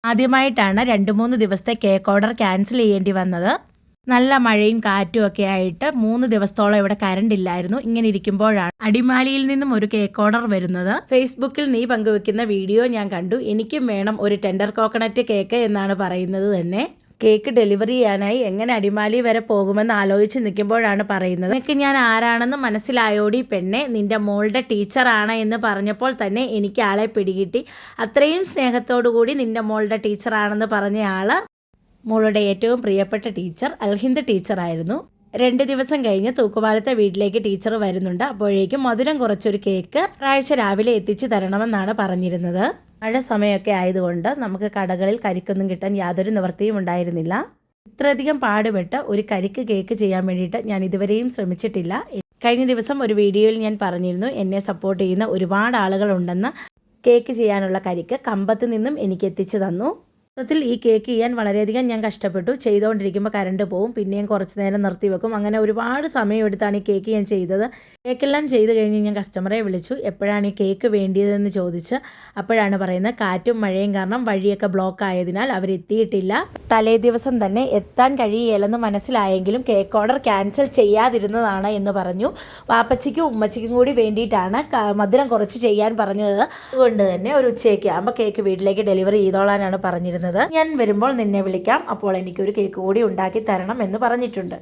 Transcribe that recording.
ആദ്യമായിട്ടാണ് 2-3 ദിവസത്തെ cake order cancel ചെയ്യേണ്ടി വന്നത്. നല്ല മഴയും കാറ്റും ഒക്കെ ആയിട്ട് 3 ദിവസത്തോളം ഇവിടെ കറണ്ട് ഇല്ലായിരുന്നു. ഇങ്ങനെ ഇരിക്കുമ്പോഴാണ് അടിമാലിയിൽ നിന്നും ഒരു കേക്ക് ഓർഡർ വരുന്നത്. ഫേസ്ബുക്കിൽ നീ പങ്കുവെക്കുന്ന വീഡിയോ ഞാൻ കണ്ടു. എനിക്കും വേണം ഒരു ടെൻഡർ കോക്കനട്ട് കേക്ക് എന്നാണ് പറയുന്നത് തന്നെ. കേക്ക് ഡെലിവറി ചെയ്യാനായി എങ്ങനെ അടിമാലി വരെ പോകുമെന്ന് ആലോചിച്ച് നിൽക്കുമ്പോഴാണ് പറയുന്നത്, എനിക്ക് ഞാൻ ആരാണെന്ന് മനസ്സിലായോടി പെണ്ണെ, നിന്റെ മോളുടെ ടീച്ചറാണ് എന്ന് പറഞ്ഞപ്പോൾ തന്നെ എനിക്ക് ആളെ പിടികിട്ടി. അത്രയും സ്നേഹത്തോടു കൂടി നിന്റെ മോളുടെ ടീച്ചറാണെന്ന് പറഞ്ഞ ആള് മോളുടെ ഏറ്റവും പ്രിയപ്പെട്ട ടീച്ചർ അൽഹിന്ദ് ടീച്ചറായിരുന്നു. 2 ദിവസം കഴിഞ്ഞ് തൂക്കുപാലത്തെ വീട്ടിലേക്ക് ടീച്ചർ വരുന്നുണ്ട്. അപ്പോഴേക്കും മധുരം കുറച്ചൊരു കേക്ക് ഞായറാഴ്ച രാവിലെ എത്തിച്ചു തരണമെന്നാണ് പറഞ്ഞിരുന്നത്. മഴ സമയമൊക്കെ ആയതുകൊണ്ട് നമുക്ക് കടകളിൽ കരിക്കൊന്നും കിട്ടാൻ യാതൊരു നിവൃത്തിയും ഉണ്ടായിരുന്നില്ല. ഇത്രയധികം പാടുപെട്ട് ഒരു കരിക്ക് കേക്ക് ചെയ്യാൻ വേണ്ടിയിട്ട് ഞാൻ ഇതുവരെയും ശ്രമിച്ചിട്ടില്ല. കഴിഞ്ഞ ദിവസം ഒരു വീഡിയോയിൽ ഞാൻ പറഞ്ഞിരുന്നു, എന്നെ സപ്പോർട്ട് ചെയ്യുന്ന ഒരുപാട് ആളുകളുണ്ടെന്ന്. കേക്ക് ചെയ്യാനുള്ള കരിക്ക് കമ്പത്ത് നിന്നും എനിക്ക് എത്തിച്ചു തന്നു. മൊത്തത്തിൽ ഈ കേക്ക് ചെയ്യാൻ വളരെയധികം ഞാൻ കഷ്ടപ്പെട്ടു. ചെയ്തുകൊണ്ടിരിക്കുമ്പോൾ കറണ്ട് പോവും, പിന്നെയും കുറച്ച് നേരം നിർത്തി വെക്കും. അങ്ങനെ ഒരുപാട് സമയമെടുത്താണ് ഈ കേക്ക് ഞാൻ ചെയ്തത്. കേക്കെല്ലാം ചെയ്ത് കഴിഞ്ഞ് ഞാൻ കസ്റ്റമറെ വിളിച്ചു, എപ്പോഴാണ് ഈ കേക്ക് വേണ്ടിയതെന്ന് ചോദിച്ച്. അപ്പോഴാണ് പറയുന്നത്, കാറ്റും മഴയും കാരണം വഴിയൊക്കെ ബ്ലോക്ക് ആയതിനാൽ അവരെത്തിയിട്ടില്ല. തലേ ദിവസം തന്നെ എത്താൻ കഴിയുകയില്ലെന്ന് മനസ്സിലായെങ്കിലും കേക്ക് ഓർഡർ ക്യാൻസൽ ചെയ്യാതിരുന്നതാണ് എന്ന് പറഞ്ഞു. വാപ്പച്ചിക്കും ഉമ്മച്ചിക്കും കൂടി വേണ്ടിയിട്ടാണ് മധുരം കുറച്ച് ചെയ്യാൻ പറഞ്ഞത്. അതുകൊണ്ട് തന്നെ ഒരു ഉച്ചയൊക്കെ ആകുമ്പോൾ കേക്ക് വീട്ടിലേക്ക് ഡെലിവറി ചെയ്തോളാനാണ് പറഞ്ഞിരുന്നത്. ഞാൻ വരുമ്പോൾ നിന്നെ വിളിക്കാം, അപ്പോൾ എനിക്കൊരു കേക്ക് കൂടി ഉണ്ടാക്കി തരണം എന്ന് പറഞ്ഞിട്ടുണ്ട്.